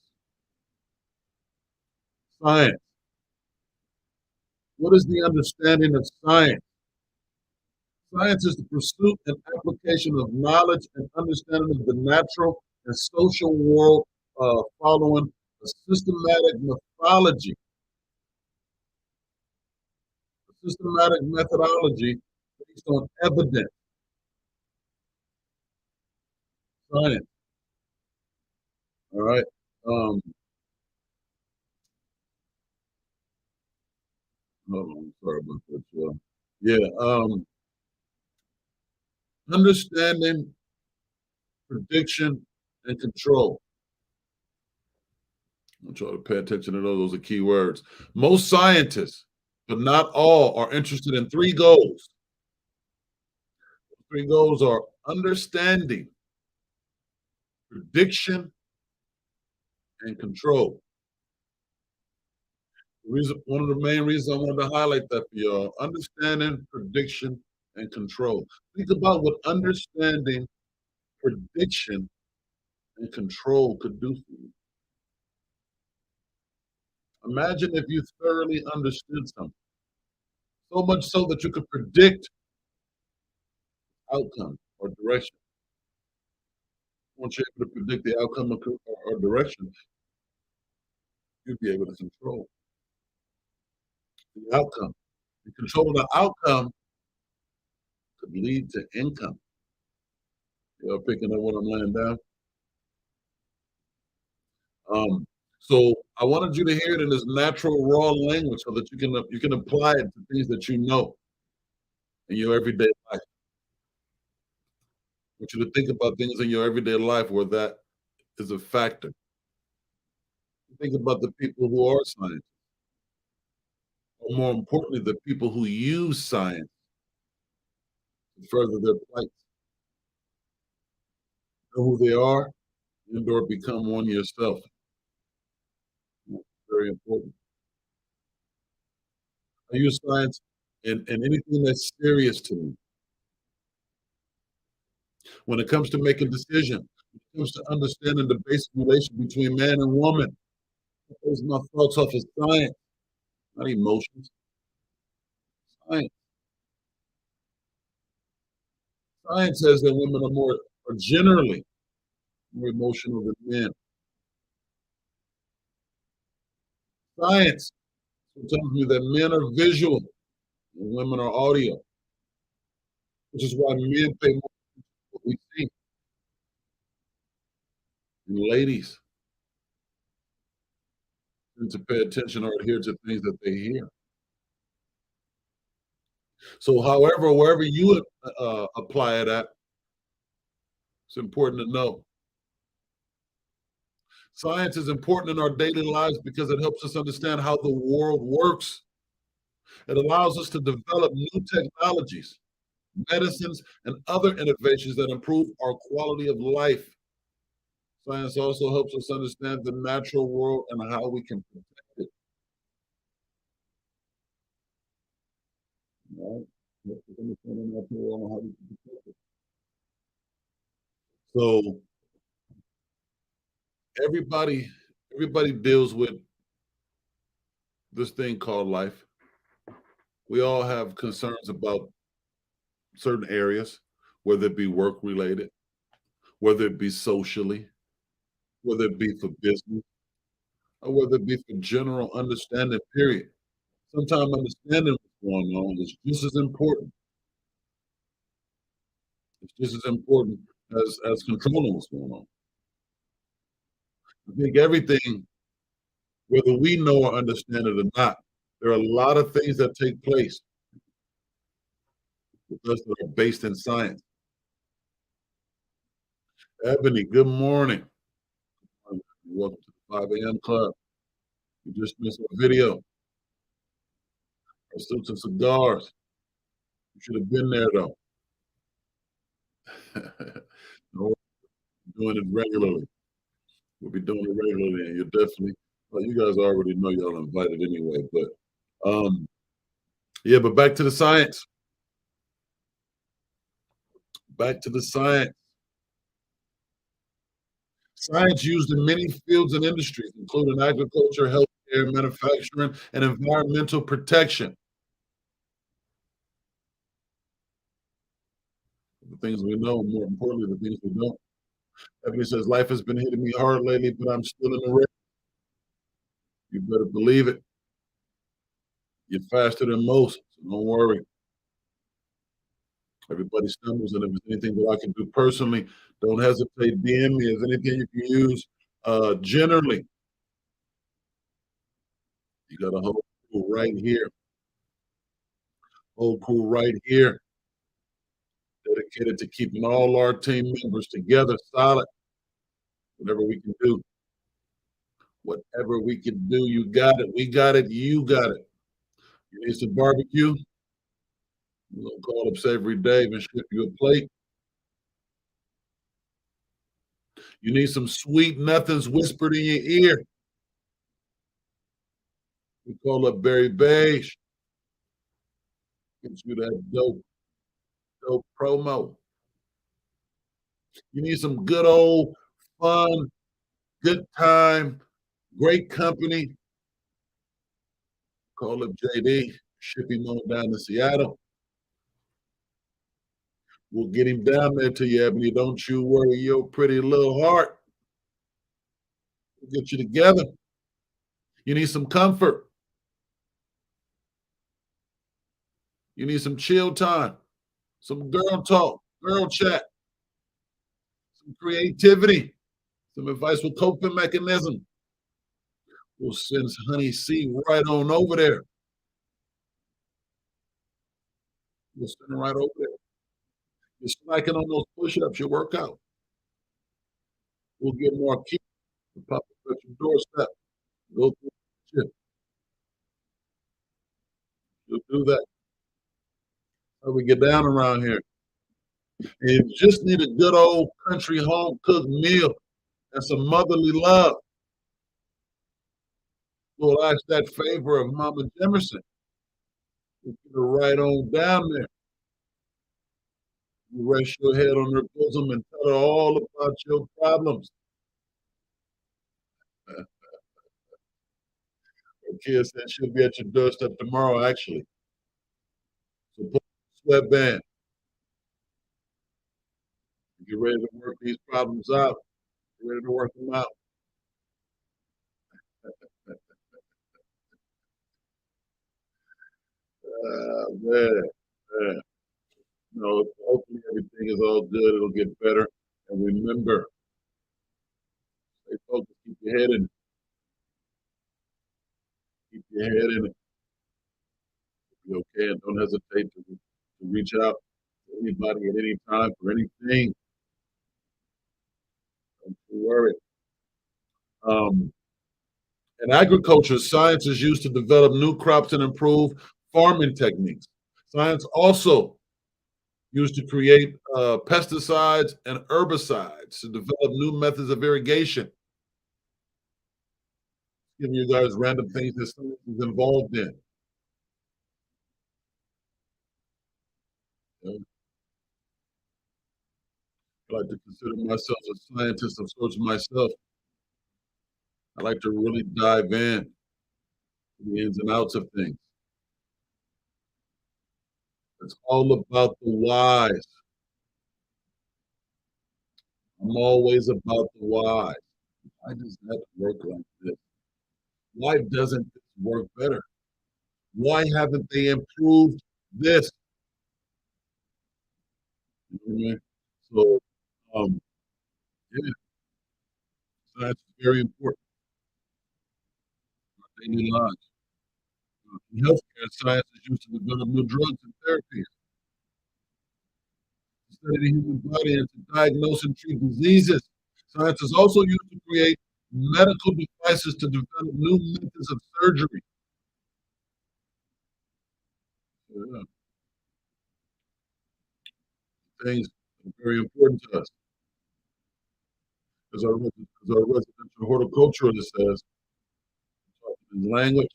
Science. What is the understanding of science? Science is the pursuit and application of knowledge and understanding of the natural and social world following a systematic methodology. A systematic methodology based on evidence. Science. All right. Hold on, sorry about that. Yeah. Understanding, prediction, and control. I'm trying to pay attention to those. Those are key words. Most scientists, but not all, are interested in three goals. Three goals are understanding, prediction, and control. One of the main reasons I wanted to highlight that for y'all: understanding, prediction, and control. Think about what understanding, prediction, and control could do for you. Imagine if you thoroughly understood something, so much so that you could predict outcome or direction. Once you're able to predict the outcome or direction, you'd be able to control the outcome. And controlling the outcome could lead to income. Y'all picking up what I'm laying down? So I wanted you to hear it in this natural, raw language so that you can apply it to things that you know in your everyday life. I want you to think about things in your everyday life where that is a factor. Think about the people who are scientists, or more importantly, the people who use science to further their plight. Know who they are, and or become one yourself. Very important. I use science in anything that's serious to me. When it comes to making decisions, when it comes to understanding the basic relation between man and woman, I base my thoughts off of science, not emotions. Science. Science says that women are generally more emotional than men. Science tells me that men are visual and women are audio, which is why men pay more attention to what we see. And ladies tend to pay attention or adhere to things that they hear. So however, wherever you apply it at, it's important to know. Science is important in our daily lives because it helps us understand how the world works. It allows us to develop new technologies, medicines, and other innovations that improve our quality of life. Science also helps us understand the natural world and how we can protect it. Right? So everybody deals with this thing called life. We all have concerns about certain areas, whether it be work related, whether it be socially, whether it be for business, or whether it be for general understanding, period. Sometimes understanding what's going on is just as important. It's just as important as controlling what's going on. I think everything, whether we know or understand it or not, there are a lot of things that take place because they are based in science. Ebony, good morning. Welcome to the 5 a.m. club. You just missed a video. I still took cigars. You should have been there though. No, doing it regularly. We'll be doing it regularly, and you're definitely. Well, you guys already know y'all invited anyway, but yeah. But back to the science. Back to the science. Science used in many fields and industries, including agriculture, healthcare, manufacturing, and environmental protection. The things we know, more importantly, the things we don't. Ebony says, life has been hitting me hard lately, but I'm still in the race. You better believe it. You're faster than most, so don't worry. Everybody stumbles, and if there's anything that I can do personally, don't hesitate. DM me. If anything you can use, generally, you got a whole crew right here. Whole crew right here, dedicated to keeping all our team members together, solid. Whatever we can do. Whatever we can do, you got it. We got it. You got it. You need some barbecue? We're going to call up Savory Dave and ship you a plate. You need some sweet nothings whispered in your ear. We call up Barry Beige. Get you that dope promo. You need some good old fun, good time, great company. Call up JD, ship him on down to Seattle. We'll get him down there to you, Ebony. Don't you worry your pretty little heart. We'll get you together. You need some comfort. You need some chill time, some girl talk, girl chat, some creativity, some advice with coping mechanism. We'll send Honey C right on over there. We'll send her right over there. You're slacking on those push-ups, your workout. We'll get more keys to pop up at your doorstep. Go through the shit. You'll do that. How we get down around here. And you just need a good old country home cooked meal and some motherly love. We'll ask that favor of Mama Jemerson. We'll get her right on down there. You rest your head on her bosom and tell her all about your problems. Kia said she'll be at your doorstep tomorrow, actually. So put a sweatband. Get ready to work these problems out. Get ready to work them out. Man. No, hopefully everything is all good. It'll get better. And remember, stay focused. Keep your head in it. Keep your head in it. Be okay, and don't hesitate to reach out to anybody at any time for anything. Don't you worry. In agriculture, science is used to develop new crops and improve farming techniques. Science also used to create pesticides and herbicides to develop new methods of irrigation. Giving you guys random things that science is involved in. I like to consider myself a scientist of sorts myself. I like to really dive in to the ins and outs of things. It's all about the whys. I'm always about the why. Why does that work like this? Why doesn't this work better? Why haven't they improved this? You know what I mean? So, yeah, science is very important in our daily lives. In healthcare, science is used to develop new drugs and therapies, to study the human body and to diagnose and treat diseases. Science is also used to create medical devices to develop new methods of surgery. Yeah. Things are very important to us. as our residential horticulturalist says, in language,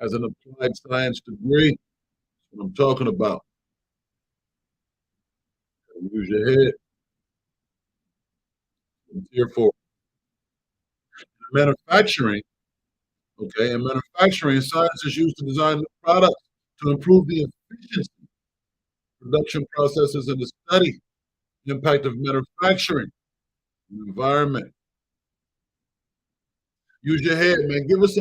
has an applied science degree. That's what I'm talking about. Use your head. It's here for manufacturing. Okay, in manufacturing, science is used to design new products to improve the efficiency, production processes, and to study the impact of manufacturing on the environment. Use your head, man. Give us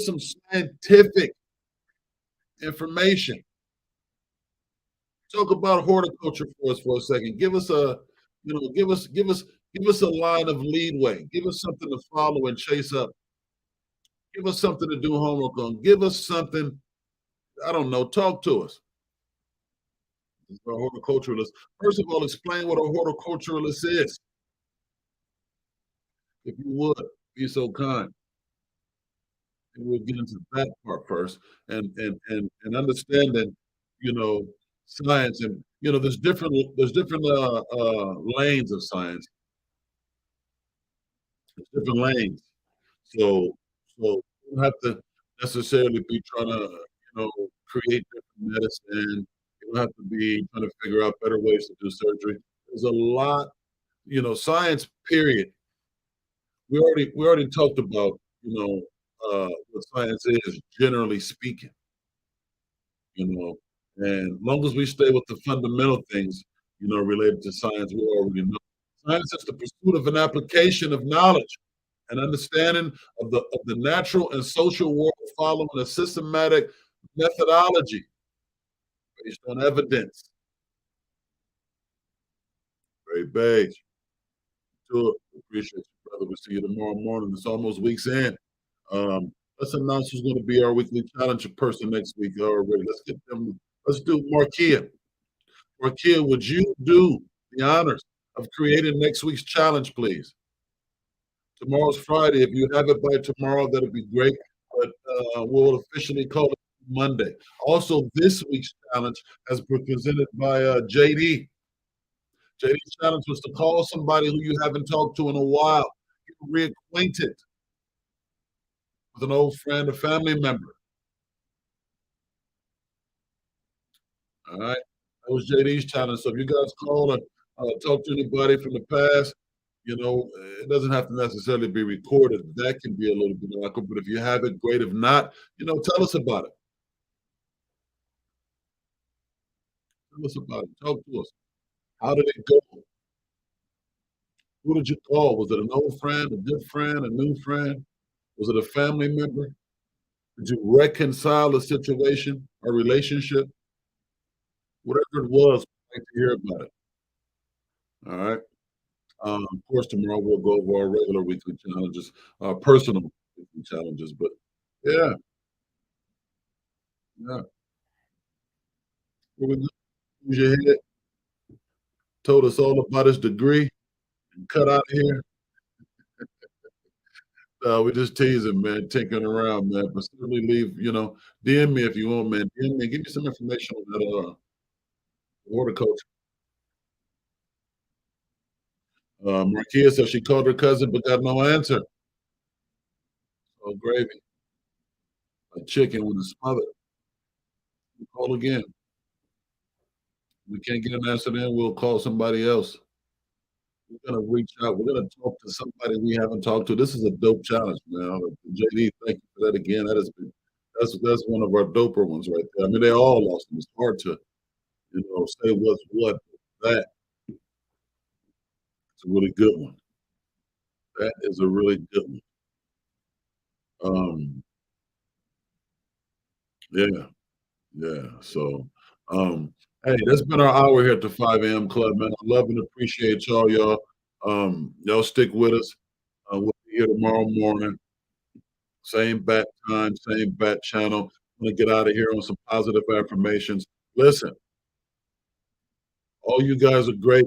some scientific information. Talk about horticulture for us for a second. Give us a line of leadway. Give us something to follow and chase up. Give us something to do homework on. Give us something, I don't know, talk to us. This is our horticulturalist. First of all, explain what a horticulturalist is. If you would, be so kind. And we'll get into that part first and understanding, science, and there's different lanes of science. There's different lanes. So you don't have to necessarily be trying to, create different medicine. You don't have to be trying to figure out better ways to do surgery. There's a lot, science, period. We already talked about, what science is, generally speaking. And as long as we stay with the fundamental things, related to science, we already know. Science is the pursuit of an application of knowledge and understanding of the natural and social world following a systematic methodology based on evidence. Great Beige. Appreciate you, brother. We'll see you tomorrow morning. It's almost week's end. Let's announce who's going to be our weekly challenge person next week already. Let's get them. Let's do Markia. Markia, would you do the honors of creating next week's challenge, please? Tomorrow's Friday. If you have it by tomorrow, that'll be great. But we'll officially call it Monday. Also, this week's challenge has been presented by JD. JD's challenge was to call somebody who you haven't talked to in a while, get reacquainted with an old friend or family member. All right, that was JD's challenge. So if you guys call or talk to anybody from the past, it doesn't have to necessarily be recorded. That can be a little bit awkward, but if you have it, great. If not, tell us about it. Tell us about it. Talk to us. How did it go? Who did you call? Was it an old friend, a good friend, a new friend? Was it a family member? Did you reconcile a situation, a relationship? Whatever it was, I'd like to hear about it. All right. Of course, tomorrow we'll go over our regular weekly challenges, personal weekly challenges. But yeah. Use your head. Told us all about his degree and cut out of here. We just teasing, man, tinkering around, man. But certainly leave, DM me if you want, man. DM me, give me some information on that horticulture. Markia said she called her cousin but got no answer. Oh, gravy. A chicken with a smother. Call again. We can't get an answer then, we'll call somebody else. We're going to reach out. We're going to talk to somebody we haven't talked to. This is a dope challenge, man. JD, thank you for that again. That's one of our doper ones right there. I mean, they all awesome. It's hard to, say what's what. That. It's a really good one. That is a really good one. Yeah. So, hey, that's been our hour here at the 5 a.m. Club, man. I love and appreciate y'all. Y'all stick with us. We'll be here tomorrow morning. Same bat time, same bat channel. I'm going to get out of here on some positive affirmations. Listen, all you guys are great.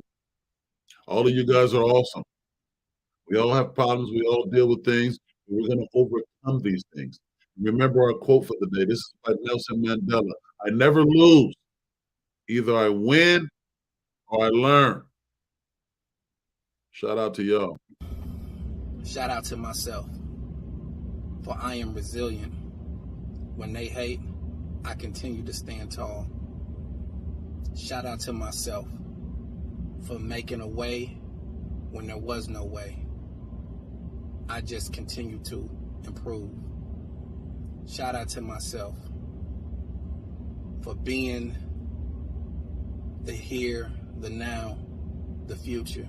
All of you guys are awesome. We all have problems. We all deal with things. We're going to overcome these things. Remember our quote for the day. This is by Nelson Mandela. I never lose. Either I win or I learn. Shout out to y'all. Shout out to myself, for I am resilient. When they hate, I continue to stand tall. Shout out to myself for making a way when there was no way. I just continue to improve. Shout out to myself for being the here, the now, the future,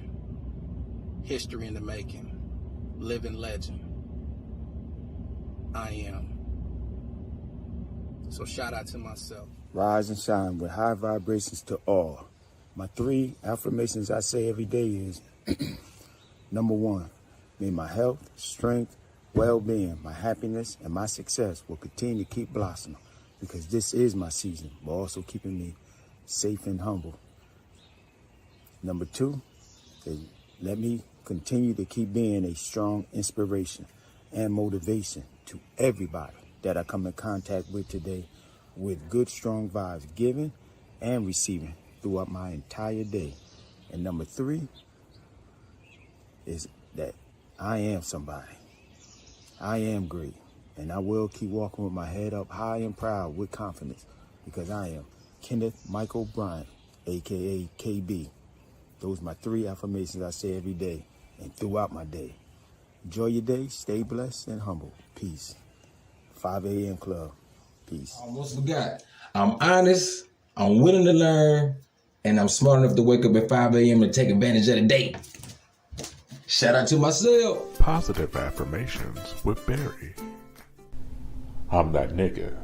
history in the making, living legend. I am. So shout out to myself. Rise and shine with high vibrations to all. My 3 affirmations I say every day is, number 1, may my health, strength, well-being, my happiness, and my success will continue to keep blossoming, because this is my season, but also keeping me safe and humble. Number 2, let me continue to keep being a strong inspiration and motivation to everybody that I come in contact with today, with good, strong vibes given and receiving throughout my entire day. And number 3 is that I am somebody. I am great, and I will keep walking with my head up high and proud with confidence, because I am Kenneth Michael Bryant, aka KB. Those are my 3 affirmations I say every day and throughout my day. Enjoy your day, stay blessed and humble. Peace. 5 a.m. Club. Peace. I almost forgot. I'm honest, I'm willing to learn, and I'm smart enough to wake up at 5 a.m. to take advantage of the day. Shout out to myself. Positive affirmations with Barry. I'm that nigga.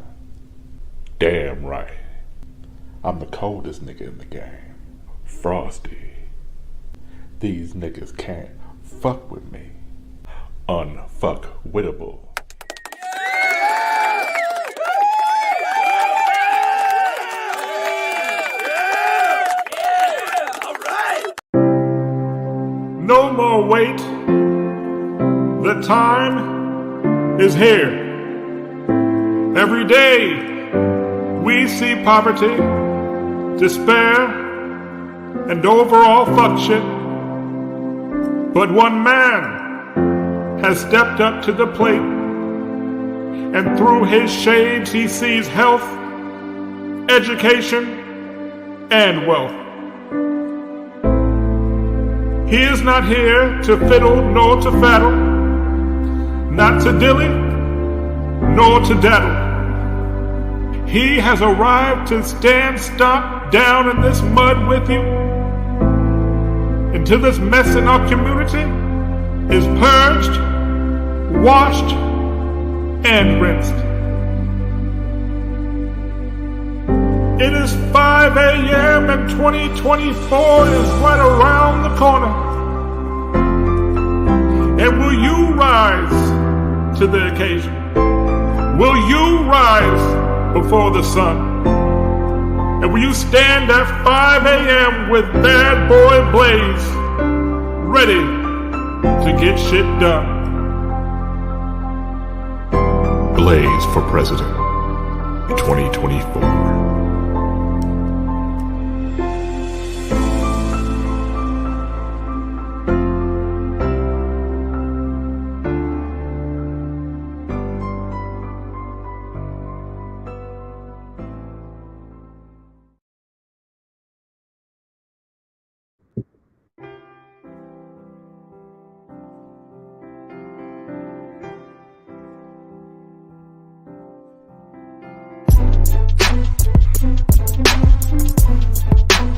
Damn right. I'm the coldest nigga in the game. Frosty. These niggas can't fuck with me. Unfuckwittable. No more wait. The time is here. Every day we see poverty, despair, and overall fuck shit. But one man has stepped up to the plate, and through his shades he sees health, education, and wealth. He is not here to fiddle nor to faddle, not to dilly nor to daddle. He has arrived to stand stomp down in this mud with you, until this mess in our community is purged, washed, and rinsed. It is 5 a.m. and 2024 is right around the corner. And will you rise to the occasion? Will you rise before the sun? And will you stand at 5 a.m. with Bad Boy Blaze, ready to get shit done? Blaze for president 2024.